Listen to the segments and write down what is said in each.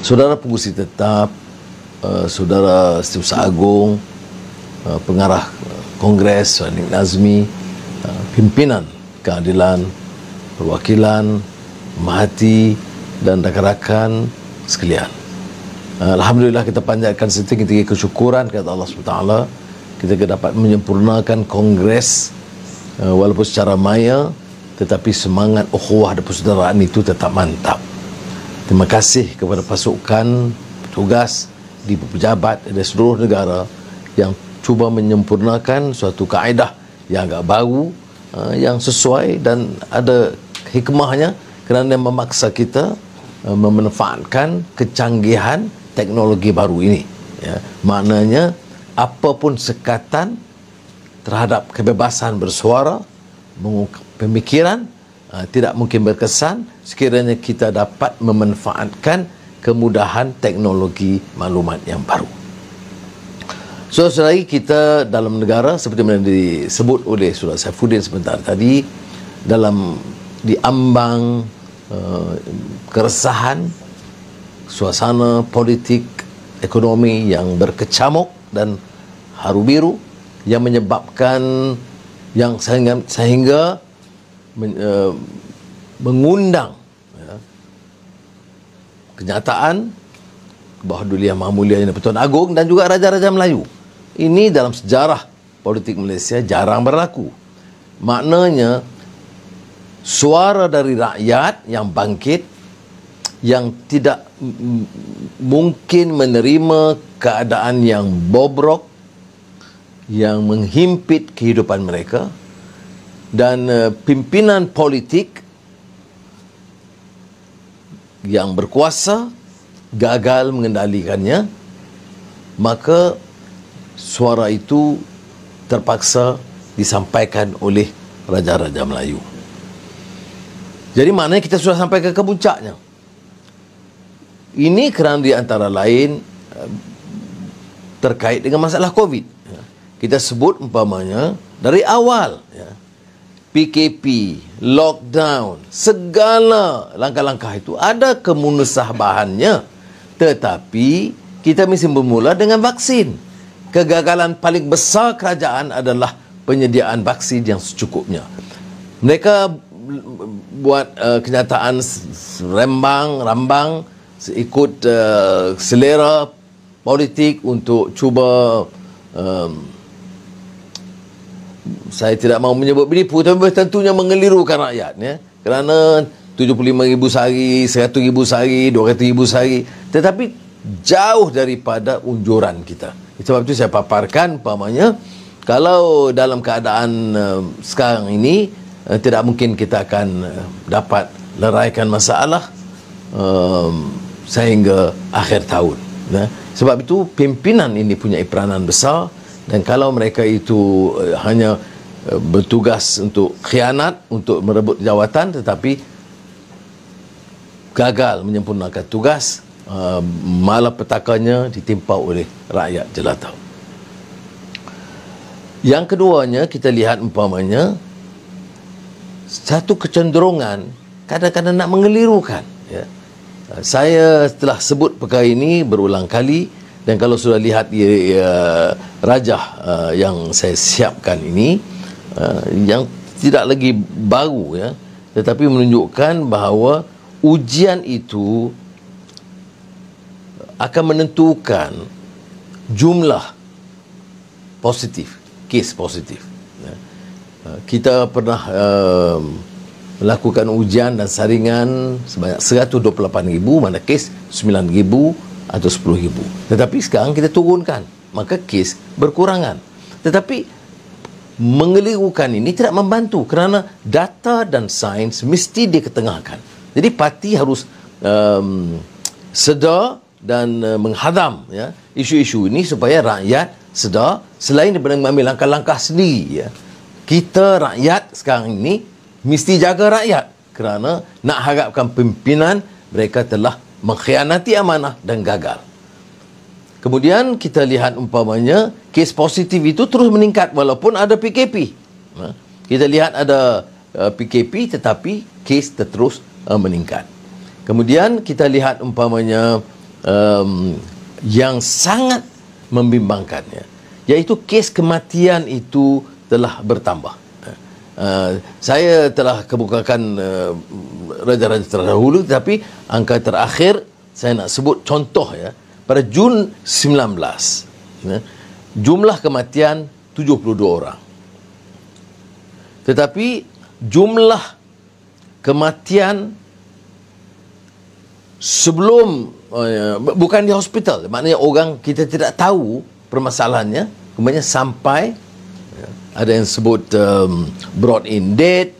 Saudara Pengurusi Tetap, Saudara Setiausaha Agung, Pengarah Kongres Nik Nazmi, pimpinan Keadilan, Perwakilan, Pemerhati dan rakan-rakan sekalian. Alhamdulillah, kita panjatkan setinggi-tinggi kesyukuran kepada Allah SWT. Kita dapat menyempurnakan Kongres walaupun secara maya, tetapi semangat ukhuwah dan persaudaraan itu tetap mantap. Terima kasih kepada pasukan, petugas di pejabat dari seluruh negara yang cuba menyempurnakan suatu kaedah yang agak baru, yang sesuai dan ada hikmahnya kerana memaksa kita memanfaatkan kecanggihan teknologi baru ini. Ya, maknanya apapun sekatan terhadap kebebasan bersuara, mengungkap pemikiran, tidak mungkin berkesan sekiranya kita dapat memanfaatkan kemudahan teknologi maklumat yang baru. Saudara-saudari kita dalam negara, seperti yang disebut oleh Saudara Saifuddin sebentar tadi, diambang keresahan, suasana politik, ekonomi yang berkecamuk dan haru biru, yang menyebabkan sehingga mengundang kenyataan bahawa Duli Yang Maha Mulia Yang Pertuan Agong dan juga Raja-Raja Melayu. Ini dalam sejarah politik Malaysia jarang berlaku. Maknanya suara dari rakyat yang bangkit, yang tidak mungkin menerima keadaan yang bobrok, yang menghimpit kehidupan mereka, dan pimpinan politik yang berkuasa gagal mengendalikannya, maka suara itu terpaksa disampaikan oleh Raja-Raja Melayu. Jadi maknanya kita sudah sampai ke puncaknya. Ini kerana di antara lain terkait dengan masalah COVID. Kita sebut umpamanya dari awal, PKP, lockdown, segala langkah-langkah itu ada kemusyabahannya. Tetapi kita mesti bermula dengan vaksin. Kegagalan paling besar kerajaan adalah penyediaan vaksin yang secukupnya. Mereka buat kenyataan rambang ikut selera politik untuk cuba, saya tidak mahu menyebut penipu, tapi tentunya mengelirukan rakyat, kerana 75,000 sehari, 100,000 sehari, 200,000 sehari, tetapi jauh daripada unjuran kita. Sebab itu saya paparkan umpamanya, kalau dalam keadaan sekarang ini tidak mungkin kita akan dapat leraikan masalah sehingga akhir tahun. Sebab itu pimpinan ini punya peranan besar. Dan kalau mereka itu hanya bertugas untuk khianat, untuk merebut jawatan, tetapi gagal menyempurnakan tugas, malapetakannya ditimpa oleh rakyat jelata. Yang keduanya, kita lihat umpamanya satu kecenderungan kadang-kadang nak mengelirukan. Saya telah sebut perkara ini berulang kali. Dan kalau sudah lihat rajah yang saya siapkan ini, yang tidak lagi baru, tetapi menunjukkan bahawa ujian itu akan menentukan jumlah positif, kes positif. Kita pernah melakukan ujian dan saringan sebanyak 128,000, mana kes 9,000 atau 10,000. Tetapi sekarang kita turunkan, maka kes berkurangan. Tetapi mengelirukan ini tidak membantu kerana data dan sains mesti diketengahkan. Jadi parti harus sedar dan menghadam isu-isu ini supaya rakyat sedar, selain daripada mengambil langkah-langkah sendiri. Kita rakyat sekarang ini mesti jaga rakyat kerana nak harapkan pimpinan mereka telah mengkhianati amanah dan gagal. Kemudian kita lihat umpamanya kes positif itu terus meningkat walaupun ada PKP. Kita lihat ada PKP tetapi kes terus meningkat. Kemudian kita lihat umpamanya yang sangat membimbangkannya, iaitu kes kematian itu telah bertambah. Saya telah kemukakan raja-raja terdahulu, tapi angka terakhir saya nak sebut contoh ya. Pada Jun 19, jumlah kematian 72 orang. Tetapi jumlah kematian sebelum bukan di hospital, maknanya orang kita tidak tahu permasalahannya, kemudian sampai ada yang sebut brought in dead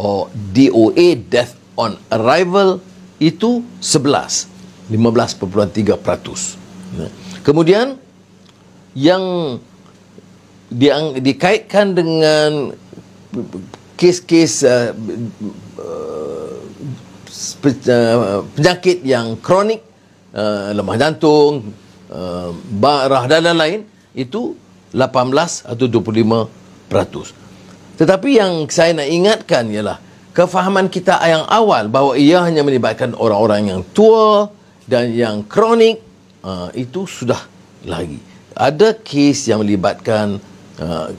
or DOA, death on arrival, itu 15.3%. Kemudian yang dikaitkan dengan kes-kes penyakit yang kronik, lemah jantung, darah dan lain-lain, itu 18 atau 25%. Tetapi yang saya nak ingatkan ialah kefahaman kita yang awal bahawa ia hanya melibatkan orang-orang yang tua dan yang kronik, itu sudah lagi. Ada kes yang melibatkan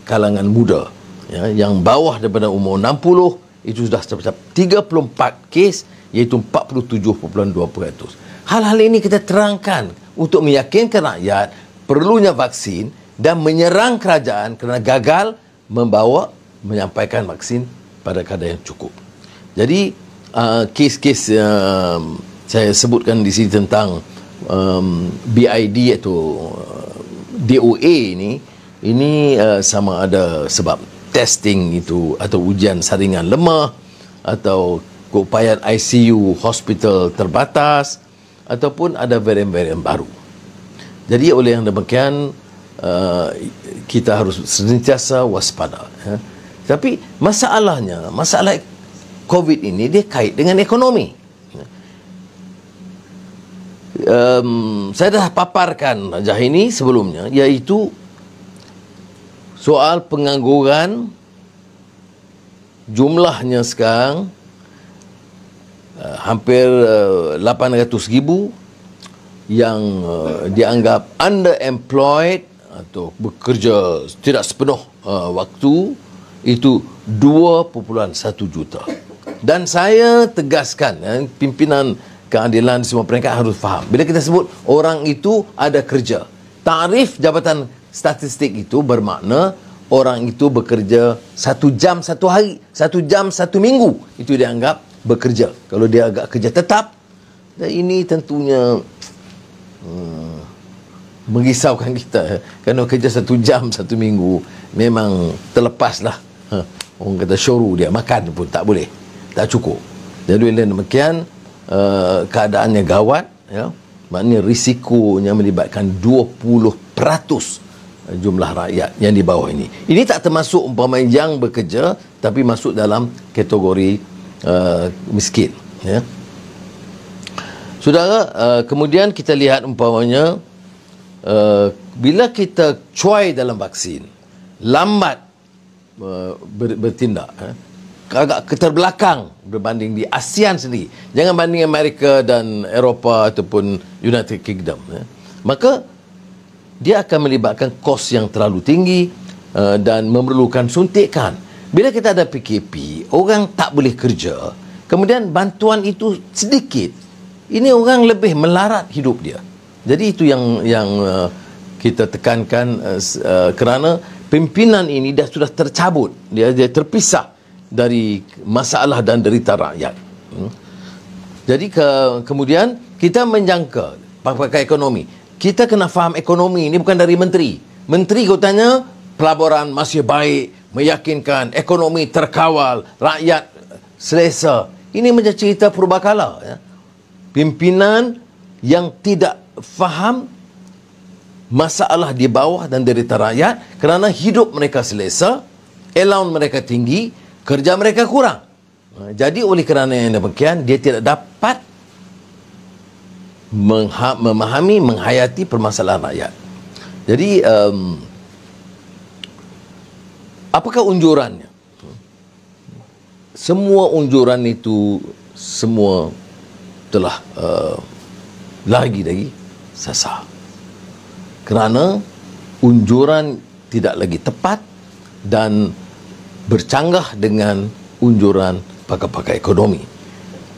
kalangan muda, ya, yang bawah daripada umur 60, itu sudah tercapai 34 kes, iaitu 47.2%. Hal-hal ini kita terangkan untuk meyakinkan rakyat perlunya vaksin dan menyerang kerajaan kerana gagal menyampaikan vaksin pada kadar yang cukup. Jadi kes-kes saya sebutkan di sini tentang BID atau DOA ini sama ada sebab testing itu atau ujian saringan lemah atau keupayaan ICU hospital terbatas ataupun ada varian-varian baru. Jadi oleh yang demikian kita harus sentiasa waspada, ya. Tapi masalah COVID ini dia kait dengan ekonomi. Saya dah paparkan Rajah ini sebelumnya, iaitu soal pengangguran. Jumlahnya sekarang hampir 800,000 yang dianggap underemployed atau bekerja tidak sepenuh waktu, itu 2.1 juta. Dan saya tegaskan, pimpinan keadilan di semua peringkat harus faham, bila kita sebut orang itu ada kerja, tarif Jabatan Statistik itu bermakna orang itu bekerja 1 jam 1 hari, 1 jam 1 minggu, itu dianggap bekerja. Kalau dia agak kerja tetap, dan ini tentunya mengisaukan kita, kerana kerja 1 jam 1 minggu memang terlepaslah. Orang kata syuru, dia makan pun tak boleh, tak cukup. Jadi oleh demikian keadaannya gawat, ya. Maknanya risikonya melibatkan 20% jumlah rakyat yang di bawah ini. Ini tak termasuk umpama yang bekerja, tapi masuk dalam kategori miskin, ya. Saudara, kemudian kita lihat umpamanya bila kita cuai dalam vaksin, lambat bertindak, agak keterbelakang berbanding di ASEAN sendiri. Jangan banding Amerika dan Eropah ataupun United Kingdom, ya. Maka dia akan melibatkan kos yang terlalu tinggi dan memerlukan suntikan. Bila kita ada PKP, orang tak boleh kerja, kemudian bantuan itu sedikit, ini orang lebih melarat hidup dia. Jadi itu yang kita tekankan, kerana pimpinan ini sudah tercabut, dia terpisah dari masalah dan derita rakyat. Jadi kemudian kita menjangka pakai ekonomi. Kita kena faham ekonomi ini bukan dari menteri. Menteri kau tanya, pelaburan masih baik, meyakinkan, ekonomi terkawal, rakyat selesa. Ini menjadi cerita purbakala, ya. Pimpinan yang tidak faham masalah di bawah dan derita rakyat, kerana hidup mereka selesa, allowance mereka tinggi, kerja mereka kurang. Jadi oleh kerana yang demikian, dia tidak dapat memahami, menghayati permasalahan rakyat. Jadi apakah unjurannya? Semua unjuran itu semua telah lagi sasar. Kerana unjuran tidak lagi tepat dan bercanggah dengan unjuran pakar-pakar ekonomi.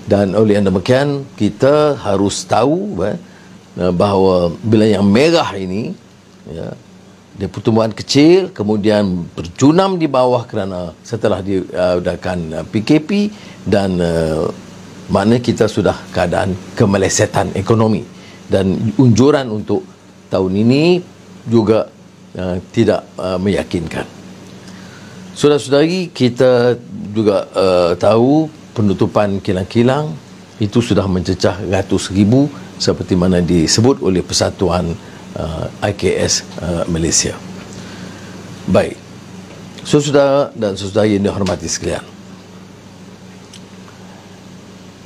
Dan oleh yang demikian, kita harus tahu bahawa bila yang merah ini, ya, dia pertumbuhan kecil, kemudian berjunam di bawah kerana setelah diadakan PKP dan maknanya kita sudah keadaan kemelesetan ekonomi. Dan unjuran untuk tahun ini juga tidak meyakinkan. Saudara-saudari, kita juga tahu penutupan kilang-kilang itu sudah mencecah ratus ribu seperti mana disebut oleh Persatuan IKS Malaysia. Baik, saudara dan saudari yang dihormati sekalian,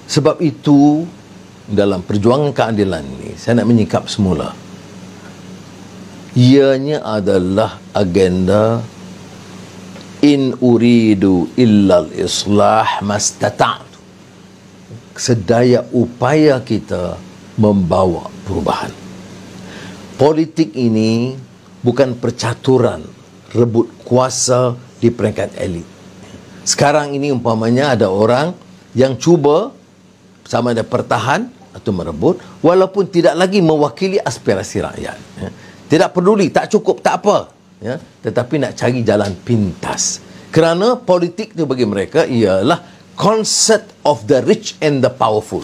sebab itu dalam perjuangan keadilan ini saya nak menyikap semula, ianya adalah agenda in uridu illal islah mastata'tu, sedaya upaya kita membawa perubahan. Politik ini bukan percaturan rebut kuasa di peringkat elit. Sekarang ini umpamanya ada orang yang cuba sama ada pertahan atau merebut walaupun tidak lagi mewakili aspirasi rakyat. Tidak peduli, tak cukup, tak apa. Tetapi nak cari jalan pintas. Kerana politik itu bagi mereka ialah concert of the rich and the powerful.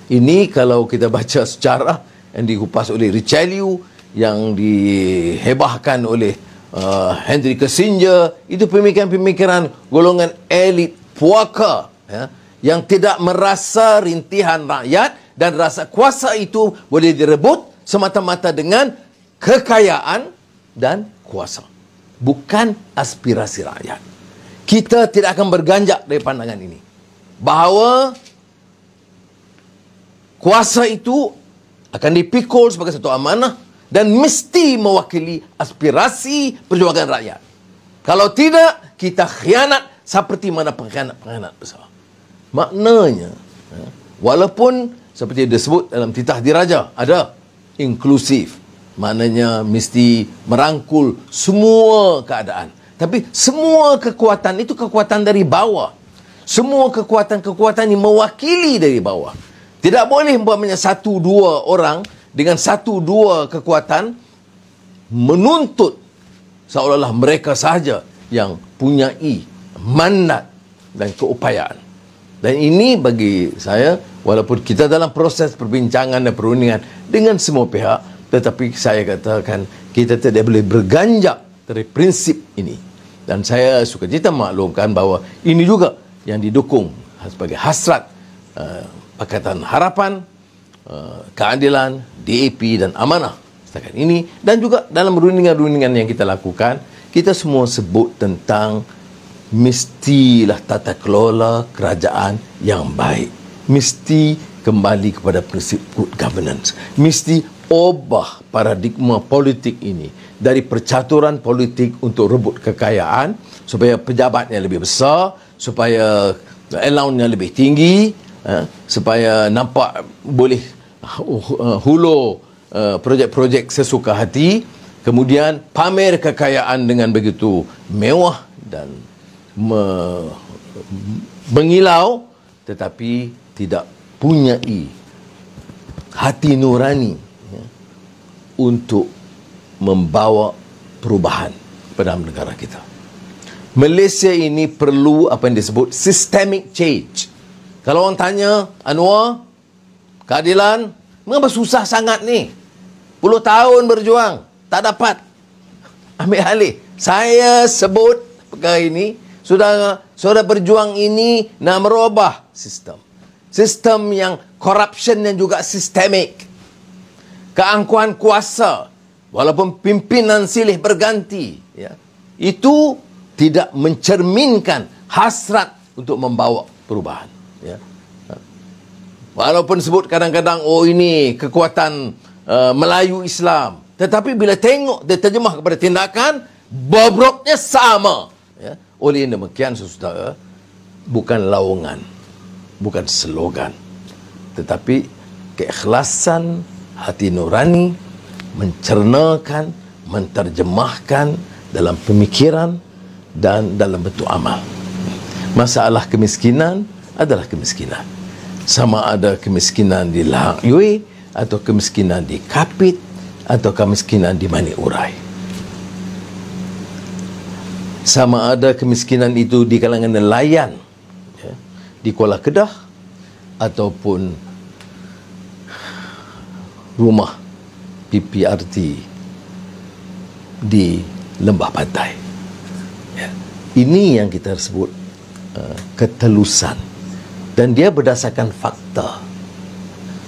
Ini kalau kita baca sejarah yang dikupas oleh Richelieu, yang dihebahkan oleh Henry Kissinger, itu pemikiran-pemikiran golongan elit puaka, yang tidak merasa rintihan rakyat dan rasa kuasa itu boleh direbut semata-mata dengan kekayaan dan kuasa, bukan aspirasi rakyat. Kita tidak akan berganjak dari pandangan ini, bahawa kuasa itu akan dipikul sebagai satu amanah dan mesti mewakili aspirasi perjuangan rakyat. Kalau tidak, kita khianat seperti mana pengkhianat besar. Maknanya, walaupun seperti disebut dalam titah diraja, ada inklusif, maknanya mesti merangkul semua keadaan. Tapi semua kekuatan itu kekuatan dari bawah. Semua kekuatan-kekuatan ini mewakili dari bawah. Tidak boleh umpamanya satu dua orang dengan satu dua kekuatan menuntut seolah-olah mereka sahaja yang punyai mandat dan keupayaan. Dan ini bagi saya, walaupun kita dalam proses perbincangan dan perundingan dengan semua pihak, tetapi saya katakan kita tidak boleh berganjak dari prinsip ini. Dan saya sukacita maklumkan bahawa ini juga yang didukung sebagai hasrat Pakatan Harapan, Keadilan, DAP dan Amanah setakat ini. Dan juga dalam rundingan-rundingan yang kita lakukan, kita semua sebut tentang mestilah tata kelola kerajaan yang baik. Mesti kembali kepada prinsip good governance. Mesti ubah paradigma politik ini dari percaturan politik untuk rebut kekayaan supaya pejabatnya lebih besar, supaya allowance-nya lebih tinggi, supaya nampak boleh hulur projek-projek sesuka hati, kemudian pamer kekayaan dengan begitu mewah dan mengilau, tetapi tidak punyai hati nurani untuk membawa perubahan pada negara kita. Malaysia ini perlu apa yang disebut systemic change. Kalau orang tanya, Anwar, keadilan, mengapa susah sangat ni? 10 tahun berjuang, tak dapat. Ambil alih. Saya sebut perkara ini, saudara berjuang ini nak merubah sistem. Sistem yang corruption dan juga sistemik. Keangkuhan kuasa, walaupun pimpinan silih berganti, itu tidak mencerminkan hasrat untuk membawa perubahan. Walaupun sebut kadang-kadang, oh ini kekuatan Melayu Islam. Tetapi bila tengok dia terjemah kepada tindakan, bobroknya sama. Ya. Oleh demikian, saudara, bukan laungan, bukan slogan, tetapi keikhlasan hati nurani mencernakan, menterjemahkan dalam pemikiran dan dalam bentuk amal. Masalah kemiskinan adalah kemiskinan. Sama ada kemiskinan di Lahang Yue, atau kemiskinan di Kapit, atau kemiskinan di Mani Urai. Sama ada kemiskinan itu di kalangan nelayan, ya, di Kuala Kedah, ataupun rumah PPRT di Lembah Pantai. Ya. Ini yang kita sebut ketelusan. Dan dia berdasarkan fakta,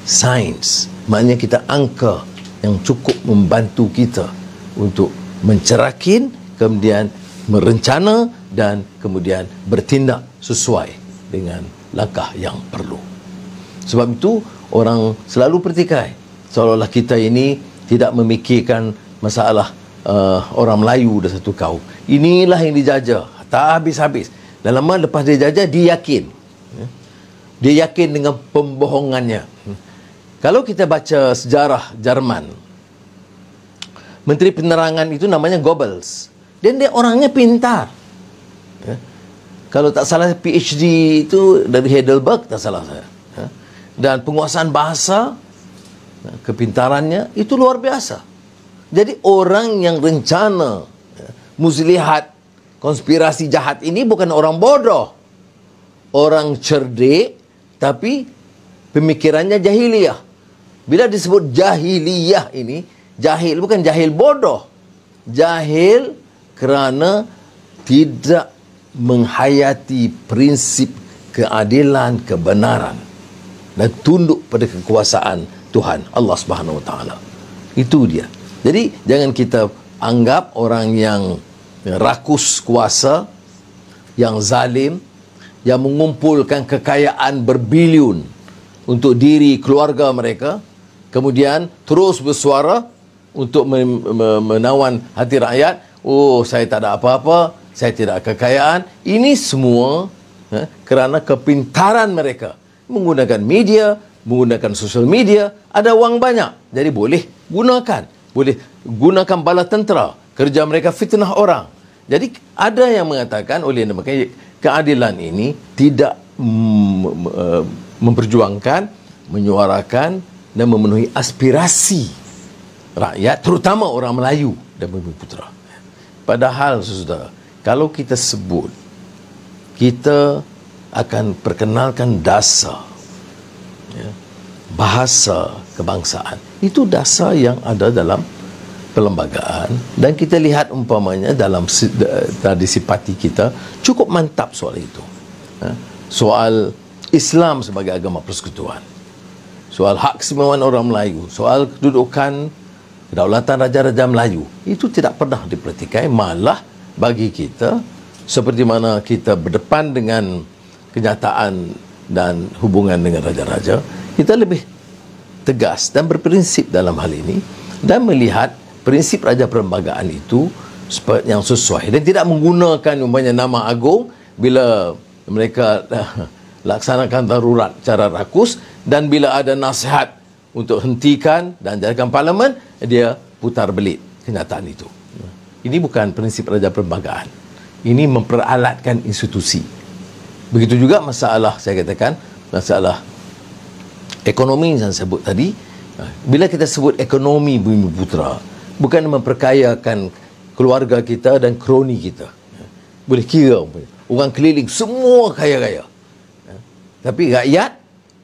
sains. Maknanya kita angka yang cukup membantu kita untuk mencerakin, kemudian merencana dan kemudian bertindak sesuai dengan langkah yang perlu. Sebab itu orang selalu pertikai seolah-olah kita ini tidak memikirkan masalah orang Melayu dah satu kaum. Inilah yang dijajah tak habis-habis. Dan lama lepas dia jajah, dia yakin. Dia yakin dengan pembohongannya. Kalau kita baca sejarah Jerman, Menteri Penerangan itu namanya Goebbels. Dan dia orangnya pintar. Ya. Kalau tak salah PhD itu dari Heidelberg, tak salah saya. Ya. Dan penguasaan bahasa, kepintarannya itu luar biasa. Jadi orang yang rencana muslihat konspirasi jahat ini bukan orang bodoh. Orang cerdik, tapi pemikirannya jahiliyah. Bila disebut jahiliyah ini, jahil bukan jahil bodoh. Jahil kerana tidak menghayati prinsip keadilan, kebenaran dan tunduk pada kekuasaan Tuhan Allah Subhanahu Wa Taala. Itu dia. Jadi jangan kita anggap orang yang rakus kuasa, yang zalim, yang mengumpulkan kekayaan berbilion untuk diri keluarga mereka, kemudian terus bersuara untuk menawan hati rakyat. Oh, saya tak ada apa-apa, saya tidak ada kekayaan. Ini semua kerana kepintaran mereka. Menggunakan media, menggunakan sosial media, ada wang banyak. Jadi boleh gunakan. Boleh gunakan bala tentera. Kerja mereka fitnah orang. Jadi ada yang mengatakan oleh demikian keadilan ini tidak memperjuangkan, menyuarakan dan memenuhi aspirasi rakyat, terutama orang Melayu dan Bumiputera. Padahal, saudara, kalau kita sebut, kita akan perkenalkan dasar, ya, bahasa kebangsaan. Itu dasar yang ada dalam perlembagaan, dan kita lihat umpamanya dalam tradisi parti kita cukup mantap soal itu. Soal Islam sebagai agama persekutuan, soal hak keistimewaan orang Melayu, soal kedudukan kedaulatan Raja-Raja Melayu, itu tidak pernah dipertikai. Malah bagi kita, seperti mana kita berdepan dengan kenyataan dan hubungan dengan Raja-Raja, kita lebih tegas dan berprinsip dalam hal ini, dan melihat prinsip Raja Perlembagaan itu yang sesuai, dan tidak menggunakan umpamanya nama agung bila mereka laksanakan darurat cara rakus, dan bila ada nasihat untuk hentikan dan jadikan parlimen, dia putar belit kenyataan itu. Ini bukan prinsip Raja Perlembagaan. Ini memperalatkan institusi. Begitu juga masalah, saya katakan, masalah ekonomi yang saya sebut tadi. Bila kita sebut ekonomi Bumiputera, bukan memperkayakan keluarga kita dan kroni kita. Boleh kira orang keliling semua kaya-kaya. Tapi rakyat,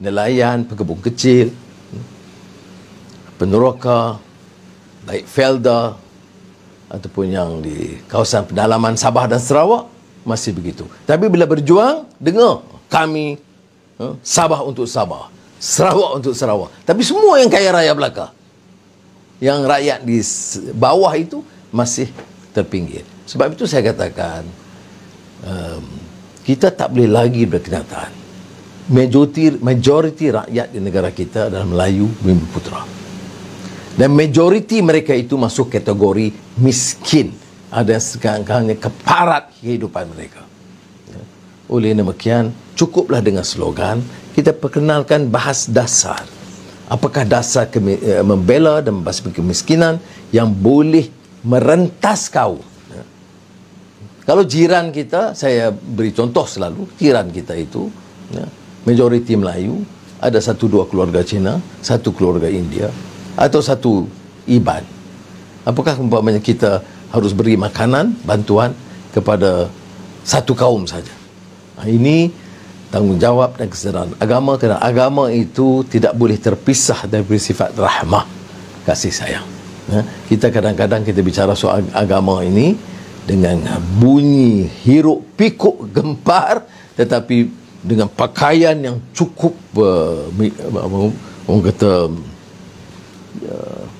nelayan, pekebun kecil, peneroka, baik Felda ataupun yang di kawasan pedalaman Sabah dan Sarawak, masih begitu. Tapi bila berjuang, dengar kami Sabah untuk Sabah, Sarawak untuk Sarawak. Tapi semua yang kaya raya belaka, yang rakyat di bawah itu masih terpinggir. Sebab itu saya katakan, kita tak boleh lagi berkenyataan majoriti rakyat di negara kita adalah Melayu Bumi Putra. Dan majoriti mereka itu masuk kategori miskin. Ada sekarang keparat kehidupan mereka. Oleh demikian, cukuplah dengan slogan, kita perkenalkan bahas dasar. Apakah dasar membela dan membasmi kemiskinan yang boleh merentas kau. Kalau jiran kita, saya beri contoh selalu, jiran kita itu, majoriti Melayu, ada 1-2 keluarga Cina, 1 keluarga India, atau 1 Iban. Apakah umpamanya kita harus beri makanan, bantuan kepada 1 kaum saja? Ini tanggungjawab dan kesedaran agama, kerana agama itu tidak boleh terpisah dari sifat rahmah, kasih sayang. Kita kadang-kadang kita bicara soal agama ini dengan bunyi hiruk pikuk gempar, tetapi dengan pakaian yang cukup orang kata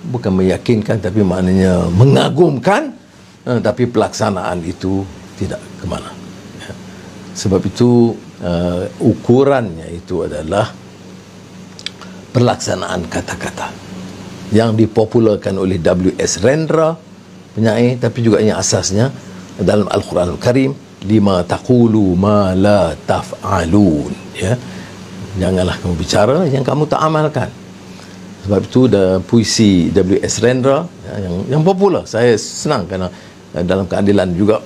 bukan meyakinkan, tapi maknanya mengagumkan, tapi pelaksanaan itu tidak ke mana. Sebab itu ukurannya itu adalah pelaksanaan kata-kata yang dipopularkan oleh W.S. Rendra, penyair, tapi juga yang asasnya dalam Al-Quranul Karim, lima taqulu ma la taf'alun, ya, janganlah kamu bicara yang kamu tak amalkan. Sebab itu puisi W.S. Rendra yang popular, saya senang kerana dalam keadilan juga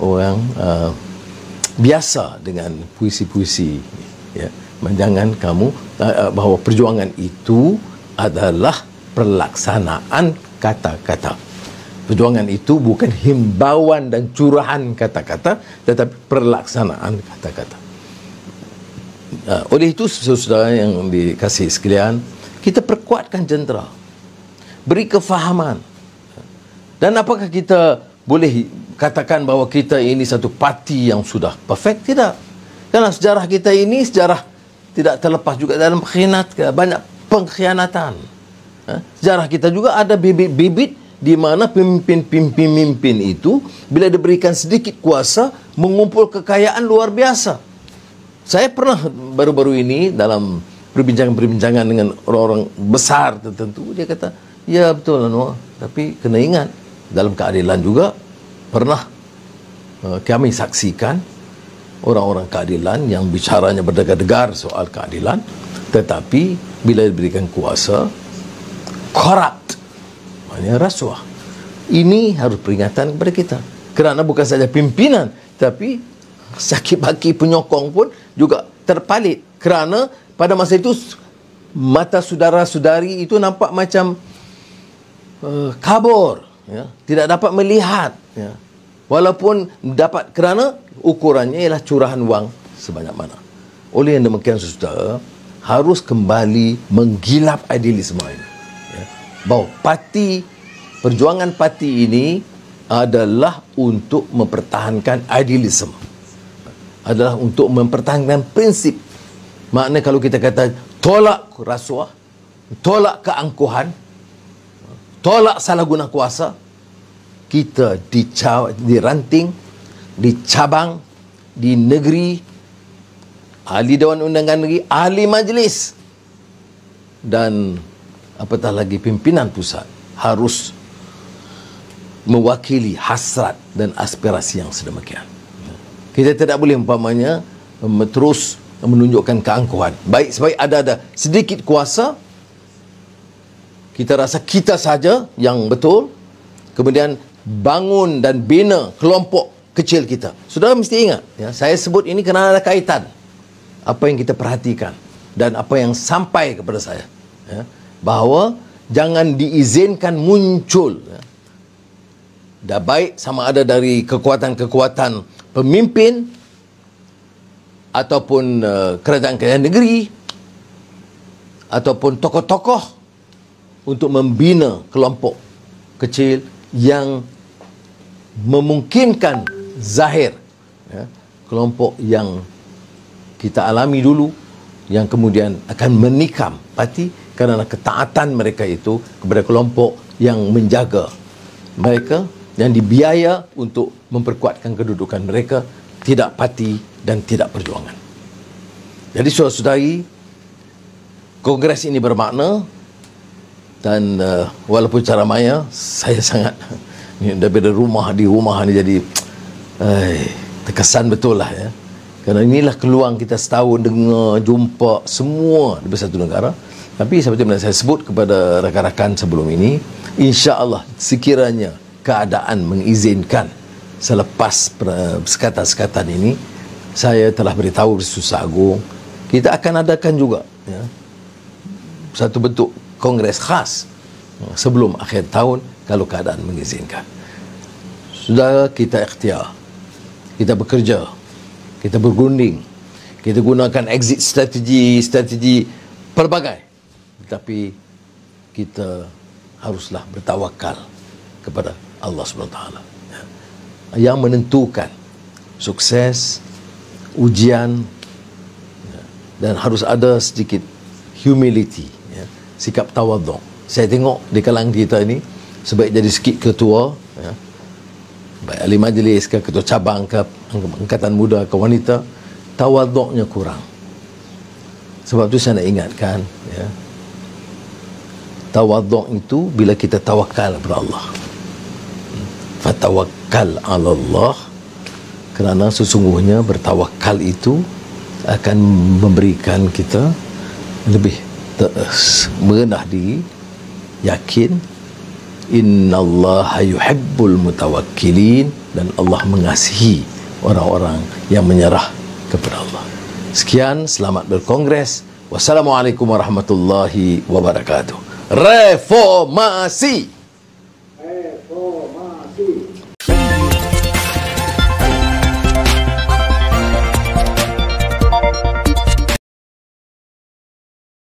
orang biasa dengan puisi-puisi, ya. Jangan kamu bahawa perjuangan itu adalah pelaksanaan kata-kata. Perjuangan itu bukan himbauan dan curahan kata-kata, tetapi pelaksanaan kata-kata. Oleh itu, saudara yang dikasihi sekalian, kita perkuatkan jentera, beri kefahaman. Dan apakah kita boleh katakan bahawa kita ini satu parti yang sudah perfect? Tidak. Kerana sejarah kita ini sejarah tidak terlepas juga dalam banyak pengkhianatan. Sejarah kita juga ada bibit-bibit di mana pemimpin-pemimpin itu bila diberikan sedikit kuasa mengumpul kekayaan luar biasa. Saya pernah baru-baru ini dalam perbincangan-perbincangan dengan orang-orang besar tertentu, dia kata, ya betul Anwar, tapi kena ingat dalam keadilan juga pernah kami saksikan orang-orang keadilan yang bicaranya berdegar-degar soal keadilan, tetapi bila diberikan kuasa corrupt, maknanya rasuah. Ini harus peringatan kepada kita, kerana bukan saja pimpinan, tapi saki-baki penyokong pun juga terpalit, kerana pada masa itu mata saudara-saudari itu nampak macam kabur, ya, tidak dapat melihat, ya. Walaupun dapat, kerana ukurannya ialah curahan wang sebanyak mana. Oleh yang demikian, saudara, harus kembali menggilap idealisme ini, ya. Bahawa perjuangan parti ini adalah untuk mempertahankan idealisme, adalah untuk mempertahankan prinsip. Maknanya kalau kita kata tolak rasuah, tolak keangkuhan, tolak salah guna kuasa, kita diranting, dicabang di negeri, ahli Dewan Undangan Negeri, ahli majlis, dan apatah lagi pimpinan pusat harus mewakili hasrat dan aspirasi yang sedemikian. Kita tidak boleh umpamanya terus menunjukkan keangkuhan. Baik sebaik ada sedikit kuasa, kita rasa kita saja yang betul, kemudian bangun dan bina kelompok kecil kita. Saudara mesti ingat, ya, saya sebut ini kerana ada kaitan apa yang kita perhatikan dan apa yang sampai kepada saya, ya, bahawa jangan diizinkan muncul, ya, dah baik sama ada dari kekuatan-kekuatan pemimpin ataupun kerajaan-kerajaan negeri ataupun tokoh-tokoh untuk membina kelompok kecil yang memungkinkan zahir, ya, kelompok yang kita alami dulu, yang kemudian akan menikam parti kerana ketaatan mereka itu kepada kelompok yang menjaga mereka, yang dibiaya untuk memperkuatkan kedudukan mereka, tidak parti dan tidak perjuangan. Jadi saudara-saudari, kongres ini bermakna, dan walaupun cara maya saya sangat daripada di rumah ni jadi terkesan betul lah ya. Kerana inilah peluang kita setahun dengar, jumpa semua di satu negara. Tapi seperti yang saya sebut kepada rakan-rakan sebelum ini, insya-Allah sekiranya keadaan mengizinkan selepas sekatan-sekatan ini, saya telah beritahu di Susah Agung, kita akan adakan juga ya, satu bentuk kongres khas sebelum akhir tahun kalau keadaan mengizinkan. Sudah kita ikhtiar, kita bekerja, kita bergunding, kita gunakan exit strategi pelbagai, tapi kita haruslah bertawakal kepada Allah SWT yang menentukan sukses, ujian, dan harus ada sedikit humility, ya, sikap tawaduk. Saya tengok di kalangan kita ini, sebaik jadi sikit ketua, ya, baik ahli majlis ke ketua cabang ke angkatan muda ke wanita, tawaduknya kurang. Sebab tu saya nak ingatkan, ya, tawaduk itu bila kita tawakal kepada Allah. Fatawakkal 'ala Allah, kerana sesungguhnya bertawakal itu akan memberikan kita lebih merendah diri, yakin, innallaha yuhibbul mutawakkilin, dan Allah mengasihi orang-orang yang menyerah kepada Allah. Sekian, selamat berkongres. Wassalamualaikum warahmatullahi wabarakatuh. Reformasi.